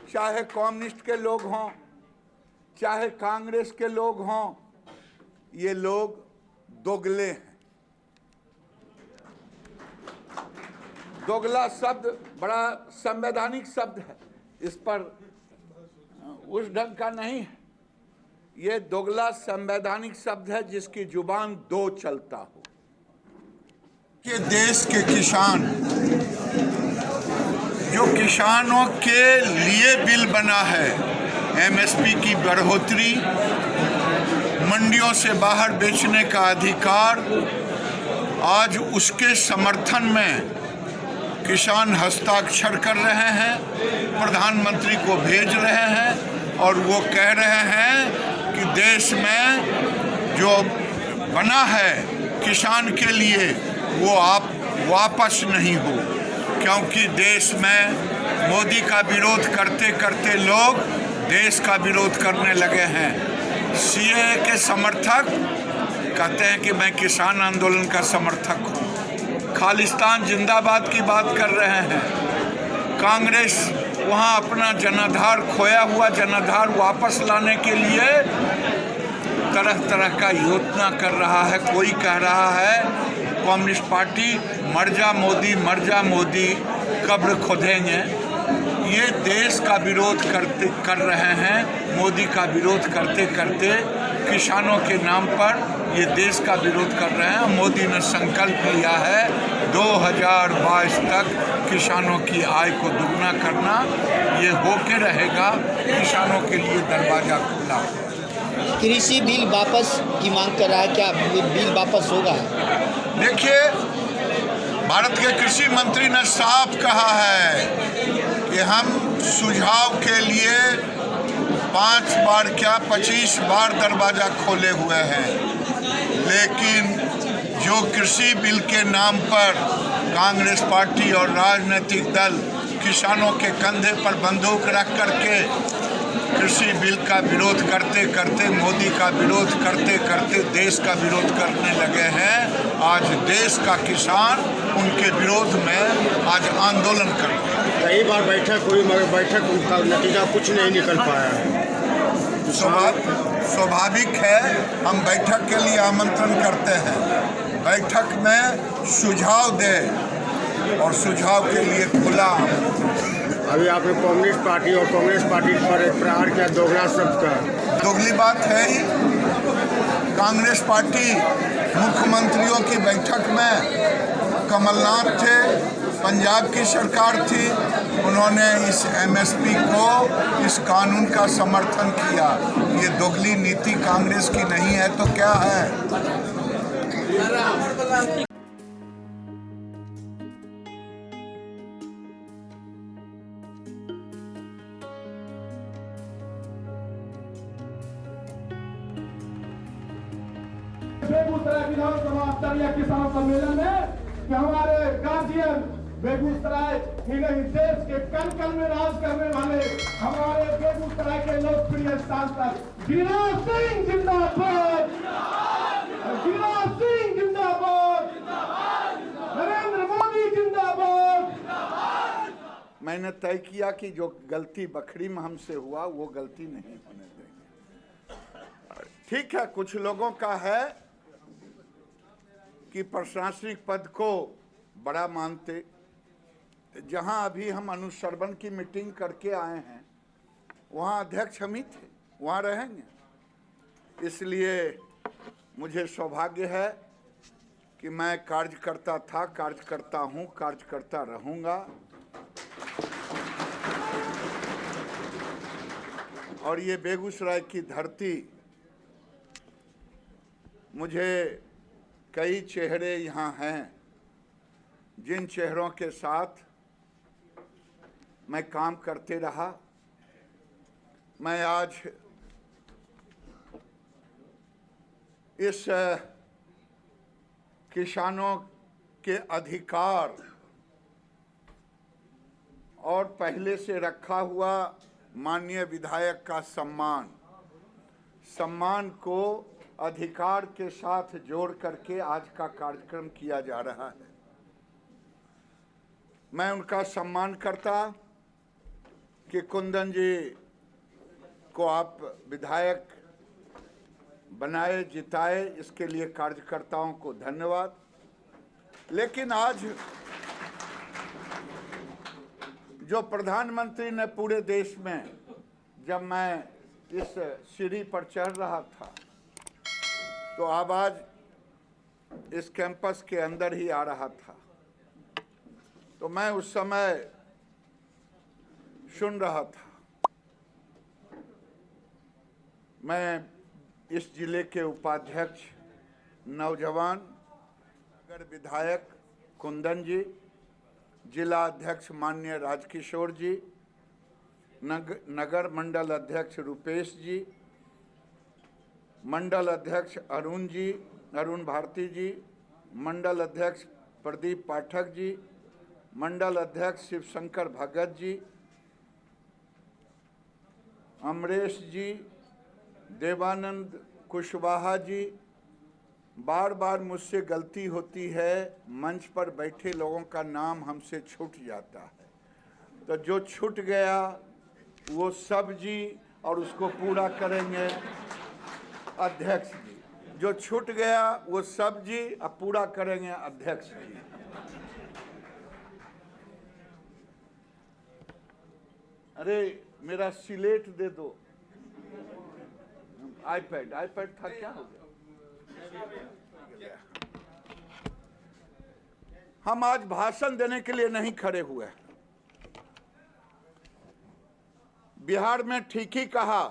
चाहे कम्युनिस्ट के लोग हों, चाहे कांग्रेस के लोग हों, ये लोग दोगले हैं। दोगला शब्द बड़ा संवैधानिक शब्द है, इस पर उस ढंग का नहीं है। ये दोगला संवैधानिक शब्द है जिसकी जुबान दो चलता हो। कि देश के किसान, जो किसानों के लिए बिल बना है, एमएसपी की बढ़ोतरी, मंडियों से बाहर बेचने का अधिकार, आज उसके समर्थन में किसान हस्ताक्षर कर रहे हैं, प्रधानमंत्री को भेज रहे हैं और वो कह रहे हैं कि देश में जो बना है किसान के लिए वो आप वापस नहीं हो, क्योंकि देश में मोदी का विरोध करते करते लोग देश का विरोध करने लगे हैं। सीएए के समर्थक कहते हैं कि मैं किसान आंदोलन का समर्थक हूँ, खालिस्तान जिंदाबाद की बात कर रहे हैं। कांग्रेस वहाँ अपना जनाधार, खोया हुआ जनाधार वापस लाने के लिए तरह तरह का योजना कर रहा है। कोई कह रहा है कम्युनिस्ट पार्टी मर जा मोदी, कब्र खोदेंगे। ये देश का विरोध कर रहे हैं, मोदी का विरोध करते करते किसानों के नाम पर ये देश का विरोध कर रहे हैं। मोदी ने संकल्प लिया है 2022 तक किसानों की आय को दुगना करना। ये होके रहेगा, किसानों के लिए दरवाजा खुला। कृषि बिल वापस की मांग कर रहा है, क्या बिल वापस होगा? देखिए, भारत के कृषि मंत्री ने साफ कहा है कि हम सुझाव के लिए 5 बार क्या 25 बार दरवाजा खोले हुए हैं, लेकिन जो कृषि बिल के नाम पर कांग्रेस पार्टी और राजनीतिक दल किसानों के कंधे पर बंदूक रख करके कृषि बिल का विरोध करते करते, मोदी का विरोध करते करते देश का विरोध करने लगे हैं। आज देश का किसान उनके विरोध में आज आंदोलन कर रहे हैं। कई बार बैठक हुई मगर बैठक उनका नतीजा कुछ नहीं निकल पाया है। स्वाभाविक है, हम बैठक के लिए आमंत्रण करते हैं, बैठक में सुझाव दें और सुझाव के लिए खुला। अभी आपने कम्युनिस्ट पार्टी और कांग्रेस पार्टी पर एक प्रहार किया दोगला शब्द का। दोगली बात है ही। कांग्रेस पार्टी मुख्यमंत्रियों की बैठक में कमलनाथ थे, पंजाब की सरकार थी, उन्होंने इस एमएसपी को, इस कानून का समर्थन किया। ये दोगली नीति कांग्रेस की नहीं है तो क्या है? बेगूसराय विधानसभा स्तरीय किसान सम्मेलन में कि हमारे गार्जियन बेगूसराय ही नहीं देश के कल कल में राज करने वाले हमारे बेगूसराय के लोकप्रिय सांसद गिरिराज सिंह जिंदाबाद, गिरिराज सिंह जिंदाबाद, नरेंद्र मोदी जिंदाबाद। मैंने तय किया कि जो गलती बखरी में हमसे हुआ वो गलती नहीं होने देंगे। ठीक है, कुछ लोगों का है कि प्रशासनिक पद को बड़ा मानते। जहां अभी हम अनुश्रवण की मीटिंग करके आए हैं वहां अध्यक्ष हम ही थे, वहां रहेंगे। इसलिए मुझे सौभाग्य है कि मैं कार्यकर्ता था, कार्यकर्ता हूं, कार्यकर्ता रहूंगा। और ये बेगूसराय की धरती, मुझे कई चेहरे यहाँ हैं जिन चेहरों के साथ मैं काम करते रहा। मैं आज इस किसानों के अधिकार और पहले से रखा हुआ माननीय विधायक का सम्मान को अधिकार के साथ जोड़ करके आज का कार्यक्रम किया जा रहा है। मैं उनका सम्मान करता, कि कुंदन जी को आप विधायक बनाए, जिताए, इसके लिए कार्यकर्ताओं को धन्यवाद। लेकिन आज जो प्रधानमंत्री ने पूरे देश में, जब मैं इस सीढ़ी पर चढ़ रहा था तो आवाज इस कैंपस के अंदर ही आ रहा था, तो मैं उस समय सुन रहा था। मैं इस जिले के उपाध्यक्ष नौजवान नगर विधायक कुंदन जी, जिला अध्यक्ष माननीय राजकिशोर जी, नगर मंडल अध्यक्ष रुपेश जी, मंडल अध्यक्ष अरुण भारती जी, मंडल अध्यक्ष प्रदीप पाठक जी, मंडल अध्यक्ष शिवशंकर भगत जी, अमरेश जी, देवानंद कुशवाहा जी। बार बार मुझसे गलती होती है, मंच पर बैठे लोगों का नाम हमसे छूट जाता है, तो जो छूट गया वो सब जी, और उसको पूरा करेंगे अध्यक्ष जी। जो छूट गया वो सब जी, अब पूरा करेंगे अध्यक्ष जी। अरे मेरा सिलेट दे दो, आईपैड था, क्या हो गया? हम आज भाषण देने के लिए नहीं खड़े हुए। बिहार में ठीक ही कहा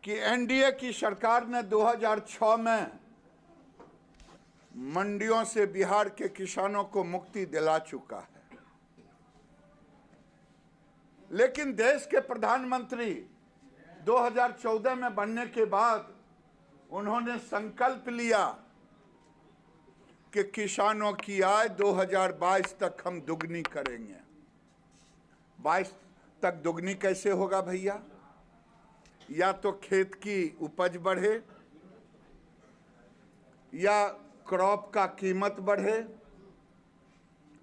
कि एनडीए की सरकार ने 2006 में मंडियों से बिहार के किसानों को मुक्ति दिला चुका है। लेकिन देश के प्रधानमंत्री 2014 में बनने के बाद उन्होंने संकल्प लिया कि किसानों की आय 2022 तक हम दुगनी करेंगे। 22 तक दुगनी कैसे होगा भैया? या तो खेत की उपज बढ़े, या क्रॉप का कीमत बढ़े,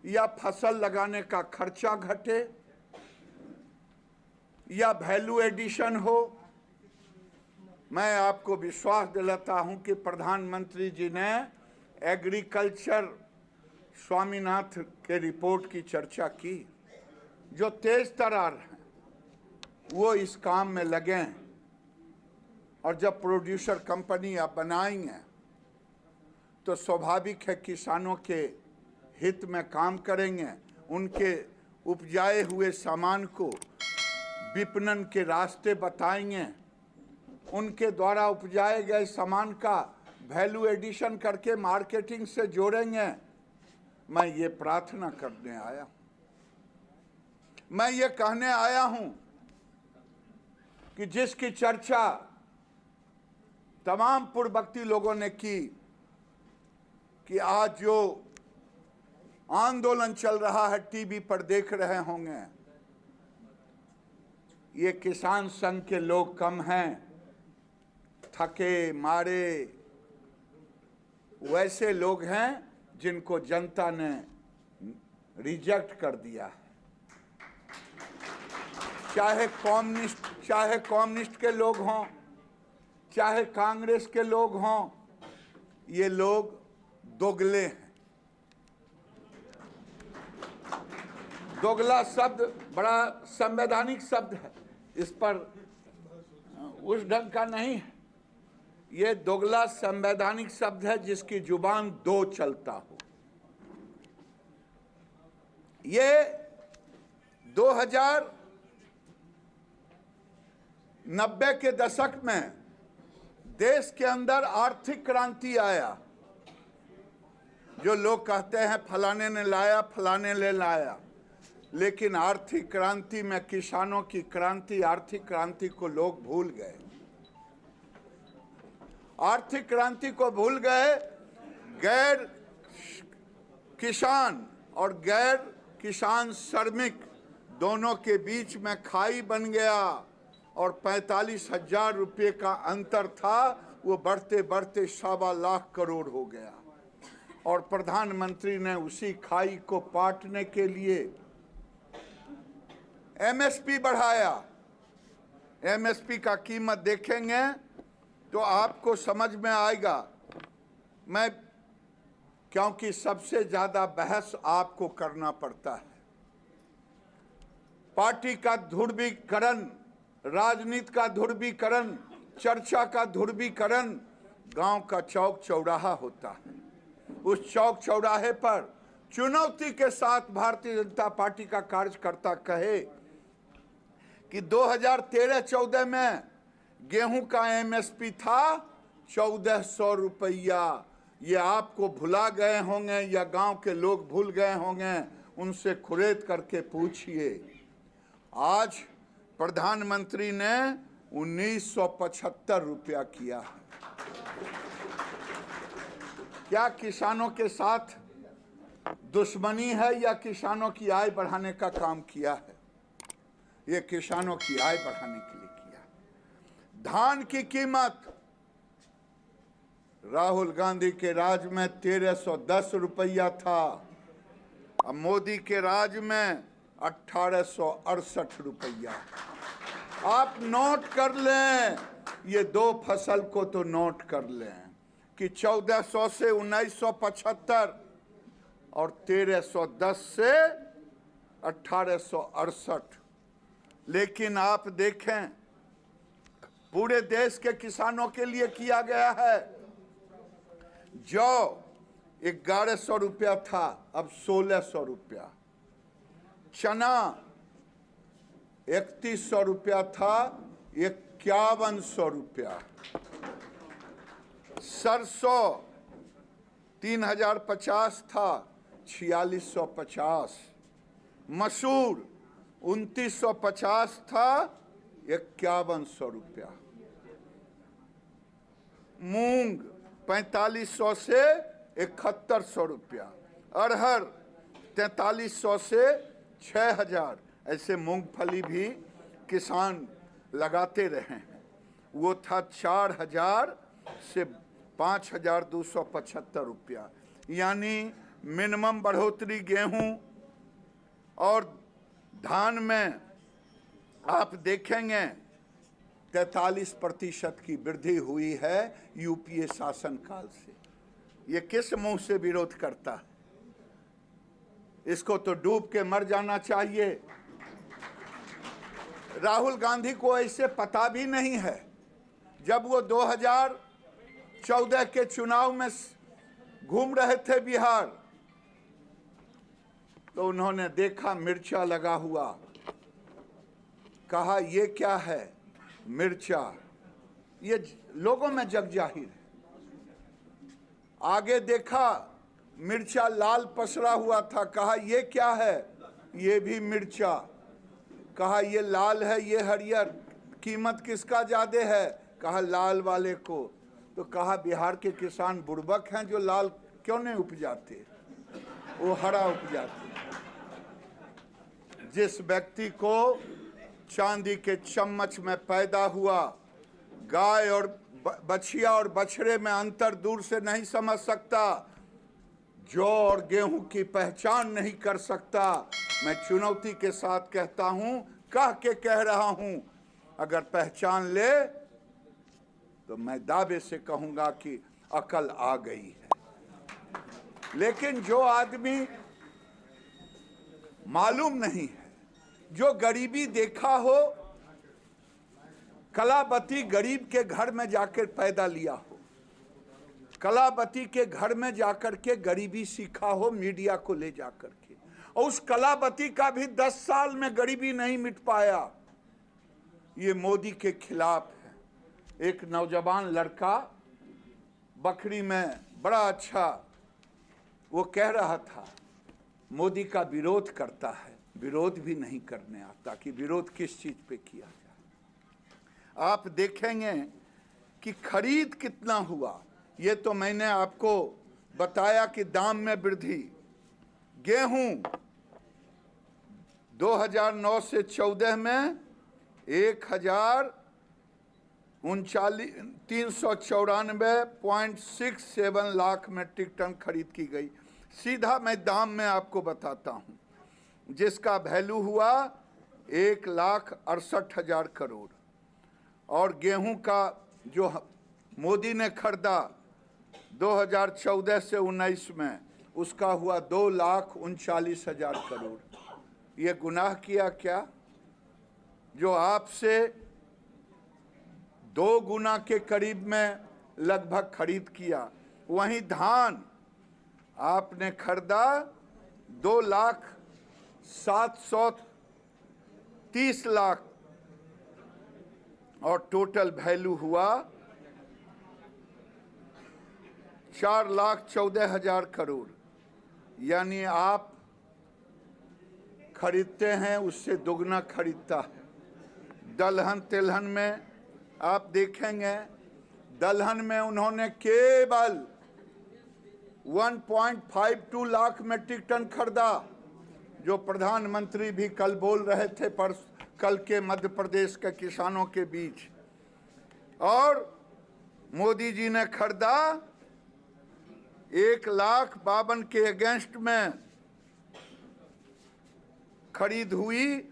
या फसल लगाने का खर्चा घटे, या वैल्यू एडिशन हो। मैं आपको विश्वास दिलाता हूं कि प्रधानमंत्री जी ने एग्रीकल्चर स्वामीनाथ के रिपोर्ट की चर्चा की। जो तेज तर्रार हैं वो इस काम में लगे, और जब प्रोड्यूसर कंपनी आप बनाएंगे तो स्वाभाविक है किसानों के हित में काम करेंगे। उनके उपजाए हुए सामान को विपणन के रास्ते बताएंगे, उनके द्वारा उपजाए गए सामान का वैल्यू एडिशन करके मार्केटिंग से जोड़ेंगे। मैं ये प्रार्थना करने आया हूं, मैं ये कहने आया हूं कि जिसकी चर्चा तमाम पूर्ववर्ती लोगों ने की कि आज जो आंदोलन चल रहा है, टीवी पर देख रहे होंगे, ये किसान संघ के लोग कम हैं, थके मारे वैसे लोग हैं जिनको जनता ने रिजेक्ट कर दिया है। चाहे कम्युनिस्ट के लोग हों, चाहे कांग्रेस के लोग हों, ये लोग दोगले हैं। दोगला शब्द बड़ा संवैधानिक शब्द है, इस पर उस ढंग का नहीं है। ये दोगला संवैधानिक शब्द है जिसकी जुबान दो चलता हो। ये 2090 के दशक में देश के अंदर आर्थिक क्रांति आया। जो लोग कहते हैं फलाने ने लाया, फलाने ने लाया, लेकिन आर्थिक क्रांति में किसानों की क्रांति, आर्थिक क्रांति को लोग भूल गए। आर्थिक क्रांति को भूल गए। गैर किसान और गैर किसान श्रमिक दोनों के बीच में खाई बन गया, और 45,000 रुपये का अंतर था, वो बढ़ते बढ़ते 1.25 लाख करोड़ हो गया। और प्रधानमंत्री ने उसी खाई को पाटने के लिए एमएसपी बढ़ाया। एमएसपी का कीमत देखेंगे तो आपको समझ में आएगा। मैं क्योंकि सबसे ज्यादा बहस आपको करना पड़ता है। पार्टी का ध्रुवीकरण, राजनीति का ध्रुवीकरण, चर्चा का ध्रुवीकरण गांव का चौक चौराहा होता है। उस चौक चौराहे पर चुनौती के साथ भारतीय जनता पार्टी का कार्यकर्ता कहे कि 2013-14 में गेहूं का एमएसपी था 1400 रुपया। ये आपको भुला गए होंगे या गांव के लोग भूल गए होंगे, उनसे खुरेद करके पूछिए। आज प्रधानमंत्री ने 1975 रुपया किया है। क्या किसानों के साथ दुश्मनी है या किसानों की आय बढ़ाने का काम किया है? ये किसानों की आय बढ़ाने के लिए किया। धान की कीमत राहुल गांधी के राज में 1310 रुपया था, अब मोदी के राज में 1868 रुपया। आप नोट कर लें, ये दो फसल को तो नोट कर लें कि 1400 से 1975 और 1310 से 1868। लेकिन आप देखें पूरे देश के किसानों के लिए किया गया है। जौ 1100 रुपया था, अब 1600 रुपया। चना 3100 रुपया था, 5100 रुपया। सरसों 3050 था, 4650। मसूर 2950 था, 5100 रुपया। मूंग 4500 से 7100 रुपया। अरहर 4300 से 6000। ऐसे मूंगफली भी किसान लगाते रहे हैं। वो था 4000 से 5275 रुपया। यानी मिनिमम बढ़ोतरी गेहूं और धान में आप देखेंगे 43% की वृद्धि हुई है यूपीए शासनकाल से। ये किस मुंह से विरोध करता है? इसको तो डूब के मर जाना चाहिए। राहुल गांधी को ऐसे पता भी नहीं है। जब वो 2014 के चुनाव में घूम रहे थे बिहार, तो उन्होंने देखा मिर्चा लगा हुआ, कहा ये क्या है मिर्चा, ये लोगों में जग जाहिर है। आगे देखा मिर्चा लाल पसरा हुआ था, कहा ये क्या है, ये भी मिर्चा। कहा ये लाल है ये हरियर, कीमत किसका ज्यादा है, कहा लाल वाले को। तो कहा बिहार के किसान बुड़बक हैं जो लाल क्यों नहीं उपजाते, वो हरा उपजाते। जिस व्यक्ति को चांदी के चम्मच में पैदा हुआ, गाय और बछिया और बछड़े में अंतर दूर से नहीं समझ सकता, जौ और गेहूं की पहचान नहीं कर सकता, मैं चुनौती के साथ कहता हूं, कह के कह रहा हूं, अगर पहचान ले तो मैं दावे से कहूंगा कि अकल आ गई है। लेकिन जो आदमी मालूम नहीं है, जो गरीबी देखा हो, कलावती गरीब के घर में जाकर पैदा लिया हो, कलावती के घर में जाकर के गरीबी सीखा हो मीडिया को ले जाकर के, और उस कलावती का भी 10 साल में गरीबी नहीं मिट पाया। ये मोदी के खिलाफ है। एक नौजवान लड़का बखरी में बड़ा अच्छा वो कह रहा था, मोदी का विरोध करता है, विरोध भी नहीं करने आता कि विरोध किस चीज पे किया जाए। आप देखेंगे कि खरीद कितना हुआ। ये तो मैंने आपको बताया कि दाम में वृद्धि। गेहूं 2009 से 14 में 394.67 लाख मीट्रिक टन खरीद की गई। सीधा मैं दाम में आपको बताता हूं, जिसका वैल्यू हुआ 1,68,000 करोड़, और गेहूं का जो मोदी ने खरीदा 2014 से 19 में, उसका हुआ 2,39,000 करोड़। ये गुनाह किया क्या? जो आपसे 2 गुना के करीब में लगभग खरीद किया। वहीं धान आपने खरीदा 2,730,000 और टोटल वैल्यू हुआ 4,14,000 करोड़। यानी आप खरीदते हैं उससे दुगना खरीदता है। दलहन तिलहन में आप देखेंगे, दलहन में उन्होंने केवल 1.52 लाख मेट्रिक टन खरीदा, जो प्रधानमंत्री भी कल बोल रहे थे पर कल के मध्य प्रदेश के किसानों के बीच। और मोदी जी ने खरीदा 1,52,000 के अगेंस्ट में खरीद हुई,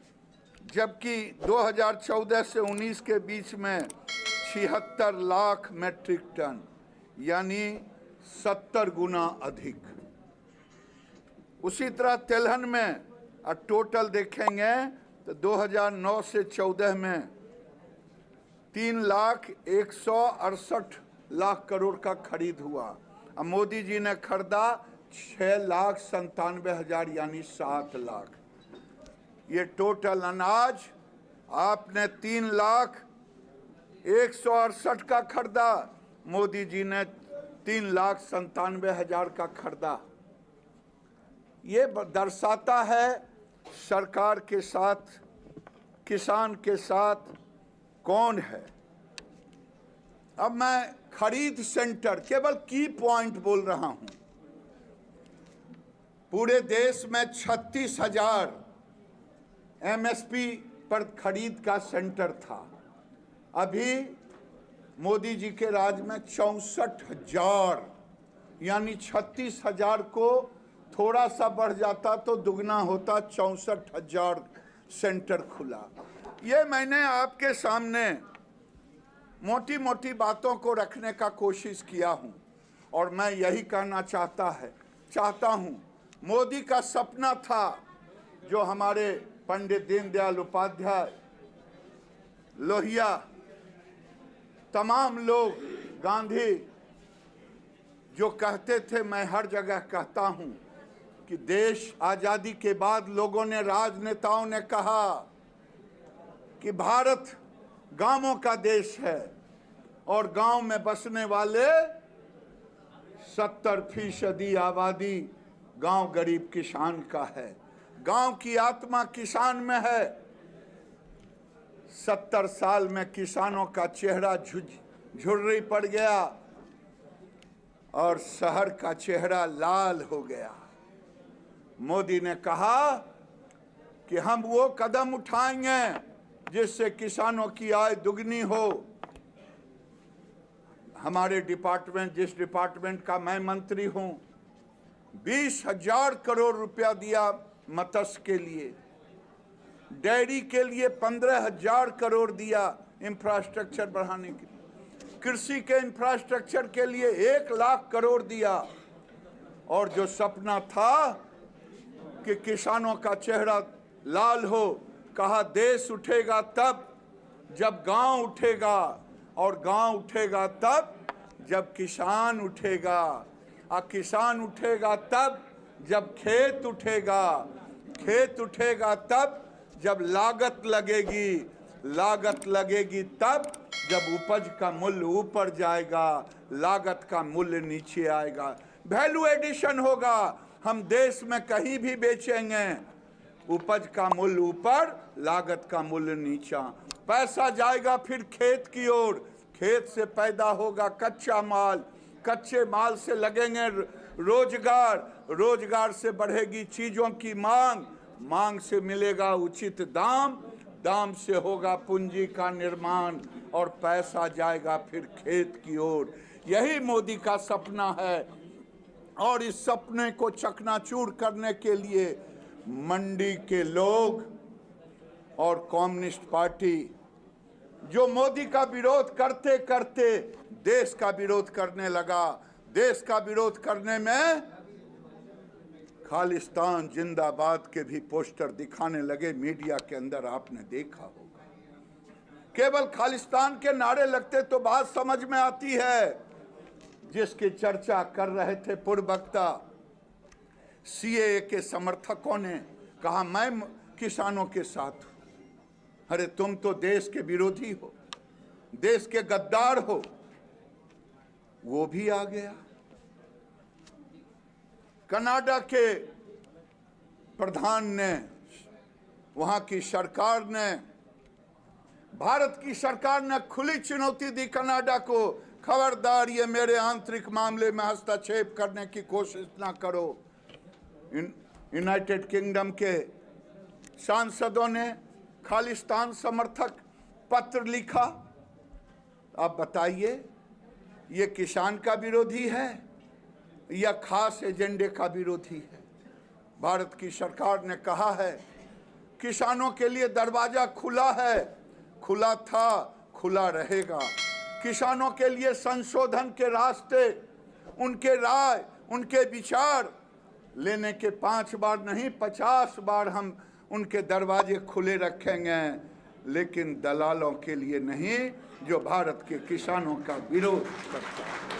जबकि 2014 से 19 के बीच में 76 लाख मेट्रिक टन, यानी 70 गुना अधिक। उसी तरह तिलहन में टोटल देखेंगे तो 2009 से 14 में 3,168,000 करोड़ का खरीद हुआ। अब मोदी जी ने खरीदा 6,97,000 यानी 7 लाख। ये टोटल अनाज आपने 3,168,000 का खरीदा, मोदी जी ने 3,97,000 का खरीदा। ये दर्शाता है सरकार के साथ, किसान के साथ कौन है। अब मैं खरीद सेंटर केवल की पॉइंट बोल रहा हूं। पूरे देश में 36,000 एमएसपी पर खरीद का सेंटर था। अभी मोदी जी के राज में 64,000, यानी 36,000 को थोड़ा सा बढ़ जाता तो दुगना होता, 64,000 सेंटर खुला। ये मैंने आपके सामने मोटी मोटी बातों को रखने का कोशिश किया हूं, और मैं यही कहना चाहता हूं, मोदी का सपना था, जो हमारे पंडित दीनदयाल उपाध्याय, लोहिया, तमाम लोग, गांधी, जो कहते थे, मैं हर जगह कहता हूं कि देश आज़ादी के बाद लोगों ने, राजनेताओं ने कहा कि भारत गांवों का देश है और गांव में बसने वाले 70% आबादी गांव गरीब किसान का है। गांव की आत्मा किसान में है। 70 साल में किसानों का चेहरा झुर्री पड़ गया और शहर का चेहरा लाल हो गया। मोदी ने कहा कि हम वो कदम उठाएंगे जिससे किसानों की आय दुगनी हो। हमारे डिपार्टमेंट, जिस डिपार्टमेंट का मैं मंत्री हूं, 20,000 करोड़ रुपया दिया मत्स्य के लिए, डेयरी के लिए 15,000 करोड़ दिया इंफ्रास्ट्रक्चर बढ़ाने के लिए, कृषि के इंफ्रास्ट्रक्चर के लिए 1 लाख करोड़ दिया। और जो सपना था कि किसानों का चेहरा लाल हो, कहा देश उठेगा तब जब गांव उठेगा, और गांव उठेगा तब जब किसान उठेगा, और किसान उठेगा तब जब खेत उठेगा, खेत उठेगा तब जब लागत लगेगी, लागत लगेगी तब जब उपज का मूल्य ऊपर जाएगा, लागत का मूल्य नीचे आएगा, वैल्यू एडिशन होगा। हम देश में कहीं भी बेचेंगे, उपज का मूल्य ऊपर, लागत का मूल्य नीचा, पैसा जाएगा फिर खेत की ओर, खेत से पैदा होगा कच्चा माल, कच्चे माल से लगेंगे रोजगार, रोजगार से बढ़ेगी चीजों की मांग, मांग से मिलेगा उचित दाम, दाम से होगा पूंजी का निर्माण, और पैसा जाएगा फिर खेत की ओर। यही मोदी का सपना है। और इस सपने को चकनाचूर करने के लिए मंडी के लोग और कम्युनिस्ट पार्टी जो मोदी का विरोध करते करते देश का विरोध करने लगा। देश का विरोध करने में खालिस्तान जिंदाबाद के भी पोस्टर दिखाने लगे। मीडिया के अंदर आपने देखा होगा, केवल खालिस्तान के नारे लगते तो बात समझ में आती है। जिसकी चर्चा कर रहे थे पूर्व वक्ता, सीएए के समर्थकों ने कहा मैं किसानों के साथ हूं। अरे तुम तो देश के विरोधी हो, देश के गद्दार हो। वो भी आ गया। कनाडा के प्रधान ने, वहां की सरकार ने, भारत की सरकार ने खुली चुनौती दी कनाडा को, खबरदार ये मेरे आंतरिक मामले में हस्तक्षेप करने की कोशिश ना करो। यूनाइटेड किंगडम के सांसदों ने खालिस्तान समर्थक पत्र लिखा। आप बताइए, ये किसान का विरोधी है या खास एजेंडे का विरोधी है? भारत की सरकार ने कहा है किसानों के लिए दरवाजा खुला है, खुला था, खुला रहेगा। किसानों के लिए संशोधन के रास्ते, उनके राय, उनके विचार लेने के 5 बार नहीं 50 बार हम उनके दरवाजे खुले रखेंगे, लेकिन दलालों के लिए नहीं जो भारत के किसानों का विरोध करता है।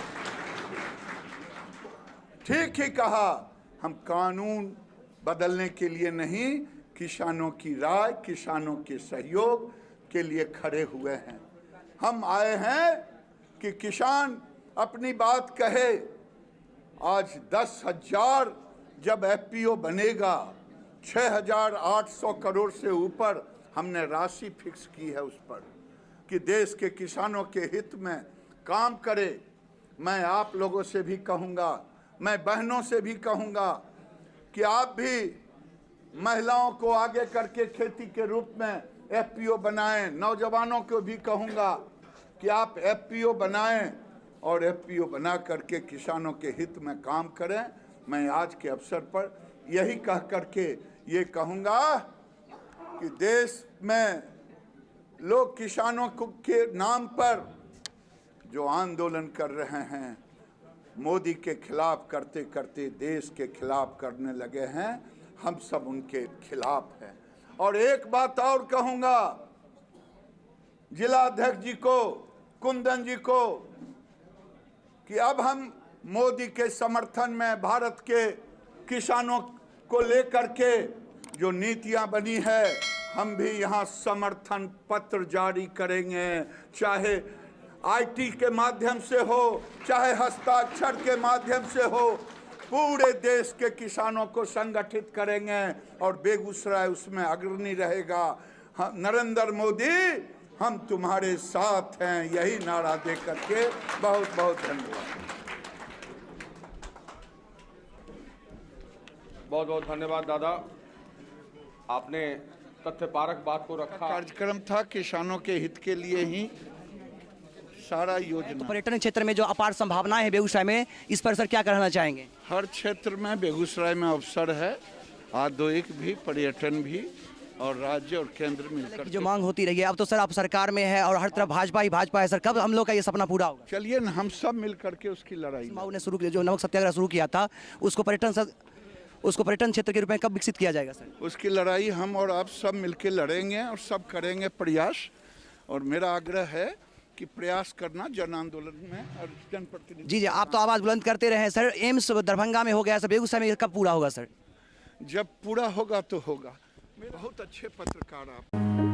ठीक ही कहा, हम कानून बदलने के लिए नहीं, किसानों की राय, किसानों के सहयोग के लिए खड़े हुए हैं। हम आए हैं कि किसान अपनी बात कहे। आज 10,000 जब एफपीओ बनेगा, 6,800 करोड़ से ऊपर हमने राशि फिक्स की है उस पर कि देश के किसानों के हित में काम करे। मैं आप लोगों से भी कहूँगा, मैं बहनों से भी कहूँगा कि आप भी महिलाओं को आगे करके खेती के रूप में एफपीओ बनाएं। नौजवानों को भी कहूँगा कि आप एफपीओ बनाएं और एफपीओ बना करके किसानों के हित में काम करें। मैं आज के अवसर पर यही कह करके ये कहूँगा कि देश में लोग किसानों के नाम पर जो आंदोलन कर रहे हैं, मोदी के खिलाफ करते करते देश के खिलाफ करने लगे हैं। हम सब उनके खिलाफ हैं। और एक बात और कहूँगा जिला अध्यक्ष जी को, कुंदन जी को, कि अब हम मोदी के समर्थन में भारत के किसानों को लेकर के जो नीतियां बनी है, हम भी यहाँ समर्थन पत्र जारी करेंगे। चाहे आईटी के माध्यम से हो, चाहे हस्ताक्षर के माध्यम से हो, पूरे देश के किसानों को संगठित करेंगे और बेगूसराय उसमें अग्रणी रहेगा। नरेंद्र मोदी, हम तुम्हारे साथ हैं, यही नारा दे करके बहुत बहुत धन्यवाद। बहुत बहुत धन्यवाद दादा, आपने तथ्यपारक बात को रखा। कार्यक्रम था किसानों के हित के लिए ही सारा योजना। पर्यटन क्षेत्र में जो अपार संभावनाएं हैं बेगूसराय में, इस पर सर क्या कहना चाहेंगे? हर क्षेत्र में बेगूसराय में अवसर है, औद्योगिक भी, पर्यटन भी, और राज्य और केंद्र मिलकर जो मांग होती रही है। अब तो सर आप सरकार में है और हर तरफ भाजपा ही भाजपा है सर, कब हम लोग का ये सपना पूरा होगा? चलिए न, हम सब मिल करके उसकी लड़ाई। माऊ ने शुरू किया, जो नमक सत्याग्रह शुरू किया था, उसको पर्यटन क्षेत्र के रूप में कब विकसित किया जाएगा सर? उसकी लड़ाई हम और आप सब मिलकर लड़ेंगे और सब करेंगे प्रयास। और मेरा आग्रह है कि प्रयास करना जन आंदोलन में और जनप्रतिनिधि। जी जी, आप तो आवाज़ बुलंद करते रहे सर। एम्स दरभंगा में हो गया सर, बेगूसराय में कब पूरा होगा सर? जब पूरा होगा तो होगा। बहुत अच्छे पत्रकार आप।